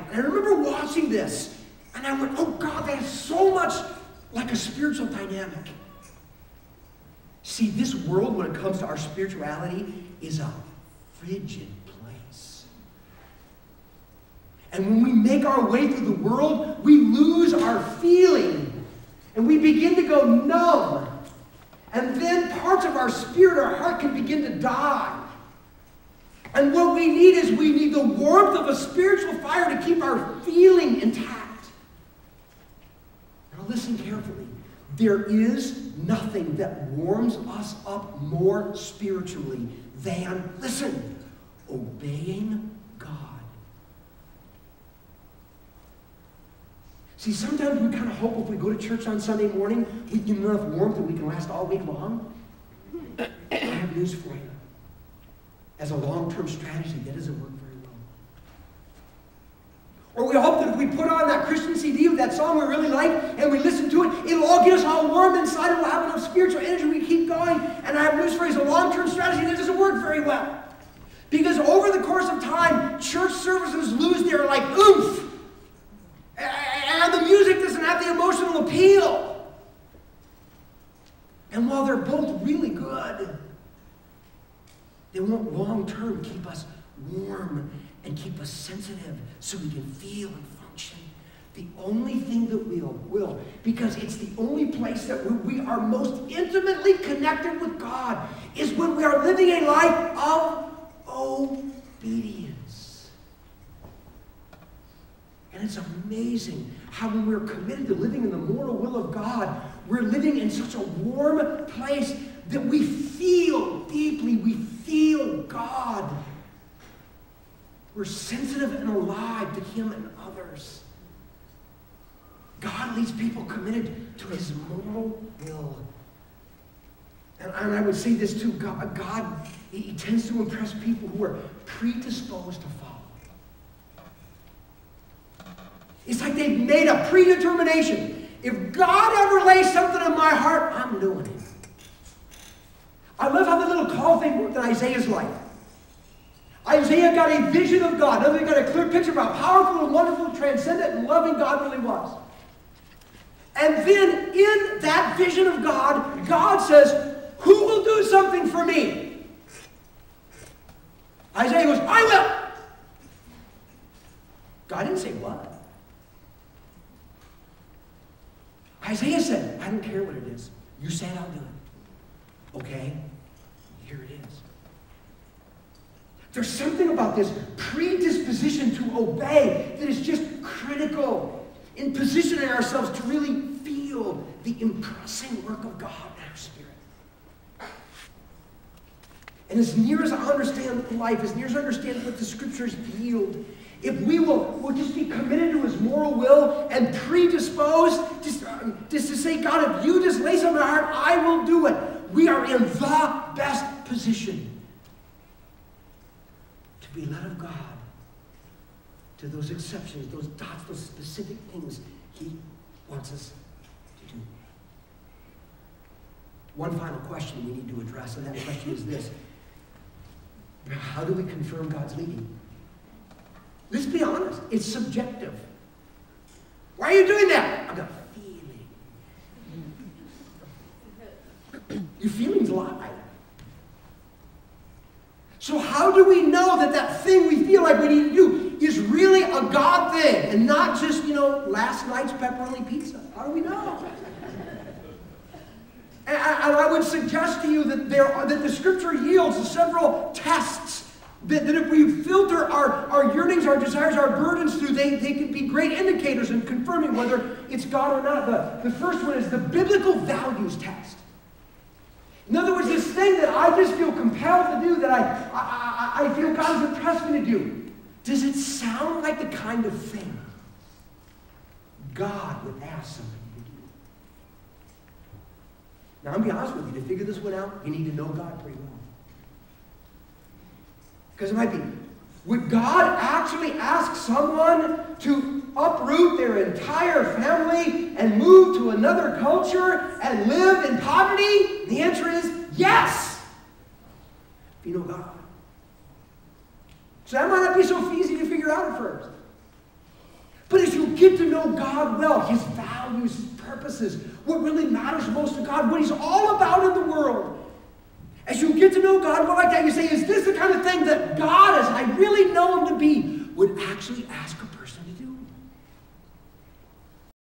And I remember watching this, and I went, oh God, that is so much like a spiritual dynamic. See, this world, when it comes to our spirituality, is a frigid place. And when we make our way through the world, we lose our feeling. And we begin to go numb. And then parts of our spirit, our heart can begin to die. And what we need the warmth of a spiritual fire to keep our feeling intact. Now listen carefully. There is nothing that warms us up more spiritually than, listen, obeying God. See, sometimes we kind of hope if we go to church on Sunday morning, we get enough warmth that we can last all week long. I have news for you. As a long-term strategy, that doesn't work very well. Or we hope that if we put on that Christian CD with that song we really like and we listen to it, it'll all get us all warm inside and we'll have enough spiritual energy we keep going. And I have news for you, as a long-term strategy, that doesn't work very well. Because over the course of time, church services lose their oomph. And the music doesn't have the emotional appeal. And while they're both really good, they won't long-term keep us warm and keep us sensitive so we can feel and function. The only thing that will, because it's the only place that we are most intimately connected with God, is when we are living a life of obedience. And it's amazing how when we're committed to living in the mortal will of God, we're living in such a warm place that we feel deeply, we feel God. We're sensitive and alive to Him and others. God leads people committed to His mortal will. And I would say this too, God, He tends to impress people who are predisposed to follow. It's like they've made a predetermination. If God ever lays something in my heart, I'm doing it. I love how the little call thing worked in Isaiah's life. Isaiah got a vision of God. He got a clear picture of how powerful and wonderful, transcendent, and loving God really was. And then in that vision of God, God says, who will do something for me? Isaiah goes, I will. God didn't say what. Isaiah said, I don't care what it is. You said I'll do it. Okay? Here it is. There's something about this predisposition to obey that is just critical in positioning ourselves to really feel the impressing work of God in our spirit. And as near as I understand life, as near as I understand what the scriptures yield, if we'll just be committed to His moral will and predisposed just to say, God, if you just lay something in our heart, I will do it. We are in the best position to be led of God to those exceptions, those dots, those specific things He wants us to do. One final question we need to address, and that question is this. How do we confirm God's leading? Let's be honest, it's subjective. Why are you doing that? I've got a feeling. Your feelings lie. So how do we know that that thing we feel like we need to do is really a God thing and not just, last night's pepperoni pizza? How do we know? And I would suggest to you that the Scripture yields several tests that if we filter our yearnings, our desires, our burdens through, they can be great indicators in confirming whether it's God or not. The first one is the biblical values test. In other words, this thing that I just feel compelled to do, that I feel God has impressed me to do, does it sound like the kind of thing God would ask somebody to do? Now, I'm going to be honest with you. To figure this one out, you need to know God pretty well. Because it might be, would God actually ask someone to uproot their entire family and move to another culture and live in poverty? The answer is yes, if you know God. So that might not be so easy to figure out at first. know God well, his values, his purposes, what really matters most to God, what he's all about in the world. As you get to know God well like that, you say, is this the kind of thing that God, as I really know him to be, would actually ask a